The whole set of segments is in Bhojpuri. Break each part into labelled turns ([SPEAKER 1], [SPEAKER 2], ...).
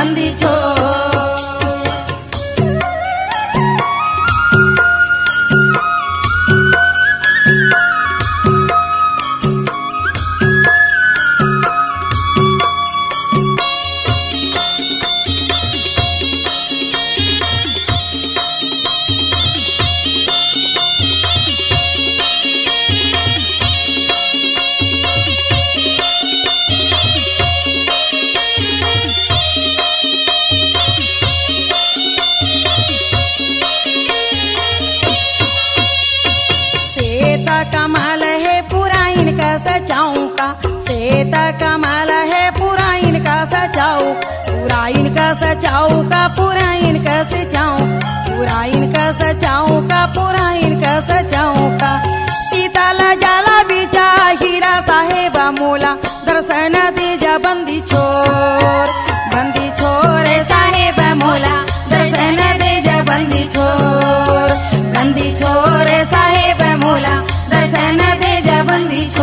[SPEAKER 1] बंदी छोर। कमाल है पूरा इनका सजाऊं का, सेता कमाल है पूरा इनका सजाऊं, पूरा इनका सजाऊं का, पूरा इनका सजाऊं, पूरा इनका सजाऊं का, पूरा इनका सजाऊं का। शीतल जाला बीजा हीरा साहेब मोला दर्शन दे जा बंदी छोर, बंदी छोर साहेब मोला दर्शन दे जा बंदी छोर, बंदी छोर साहेब मोला दर्शन दे जा बंदी छोर।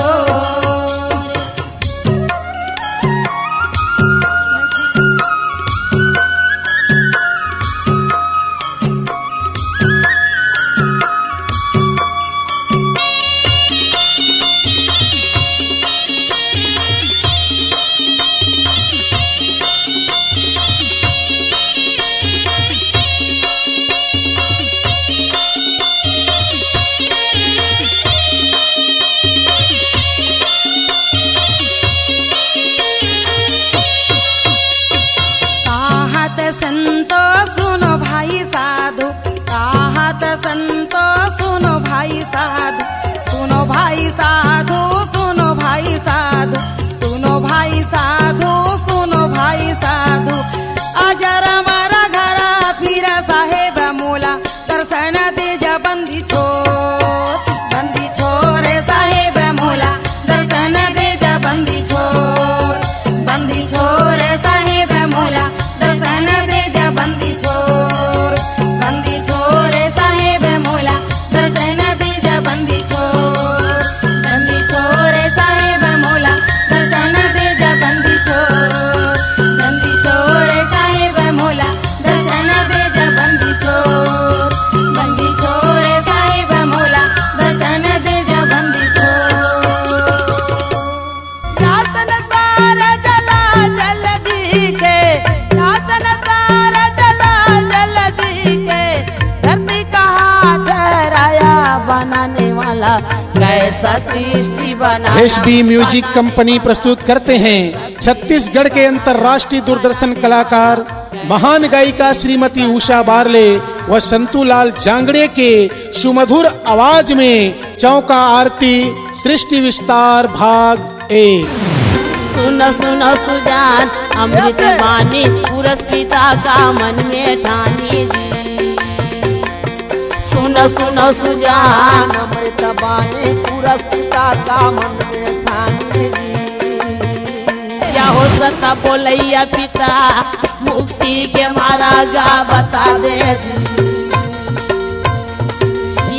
[SPEAKER 1] संतो सुनो भाई साधु, कहत संतो सुनो भाई साधु, सुनो भाई साधु, सुनो भाई साधु, सुनो भाई साधु, सुनो भाई साधु। अजर मारा घरा फिर साहेब मोला दर्शन दे जा बंदी छोर, बंदी छोर साहेब मोला दर्शन दे जा बंदी छोर, बंदी छोर साहेब मोला दर्शन दे जा बंदी छोर, बंदी छोर साहेब मोला दर्शन दे जा बंदी छोर, बंदी छोर साहेब मोला दर्शन दे जा बंदी छोर, बंदी छोर साहेब मोला दर्शन दे जा बंदी छोर, बंदी छोर साहेब मोला दर्शन दे जा बंदी छोर। रातन सारा जला जल दिखे, रातन सारा जला जल दिखे, धरती कहाँ ठहराया बनाने वाला कैसा सृष्टि बना।
[SPEAKER 2] एसबी म्यूजिक कंपनी प्रस्तुत करते हैं छत्तीसगढ़ के अंतर्राष्ट्रीय दूरदर्शन कलाकार महान गायिका श्रीमती उषा बारले व संतूलाल जांगड़े के सुमधुर आवाज में चौका आरती सृष्टि विस्तार भाग 1।
[SPEAKER 3] सुनो सुनो सुजान अमृत वाणी पुरस्कृता का मन में ठानी जी, सुनो सुनो सुजान
[SPEAKER 4] अमृत वाणी पुरस्कृता का मन में ठानी जी।
[SPEAKER 3] क्या हो सकता बोलैया पिता मुक्ति के मारा गा बता दे जी,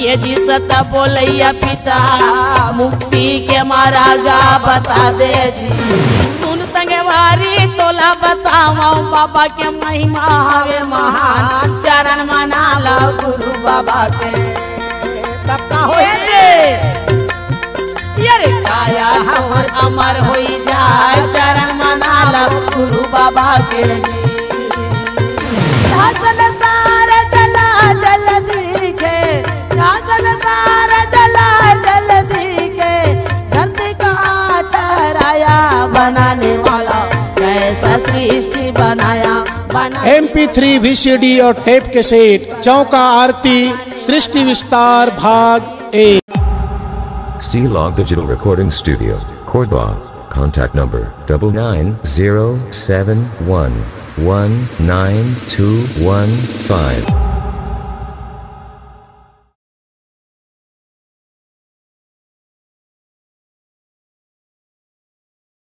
[SPEAKER 3] ये जी सता बोलैया पिता मुक्ति के मारा गा बता दे जी। सुन संगे भारी तोला बताओ बाबा के महिमा हवे महान, चरण मना लो गुरु बाबा के
[SPEAKER 4] तब का हो
[SPEAKER 3] ये काया हमर अमर होई जाए, चरण मना लो गुरु बाबा के। सारा जला जल दिखे, सारा जला जल दिखे, धरती का ठहराया बनाने वाला कैसा सृष्टि बनाया।
[SPEAKER 2] MP3 VCD और टेप के सेट चौका आरती सृष्टि विस्तार भाग 1।
[SPEAKER 5] C-Log Digital Recording Studio, Cordoba. Contact number 9907119215.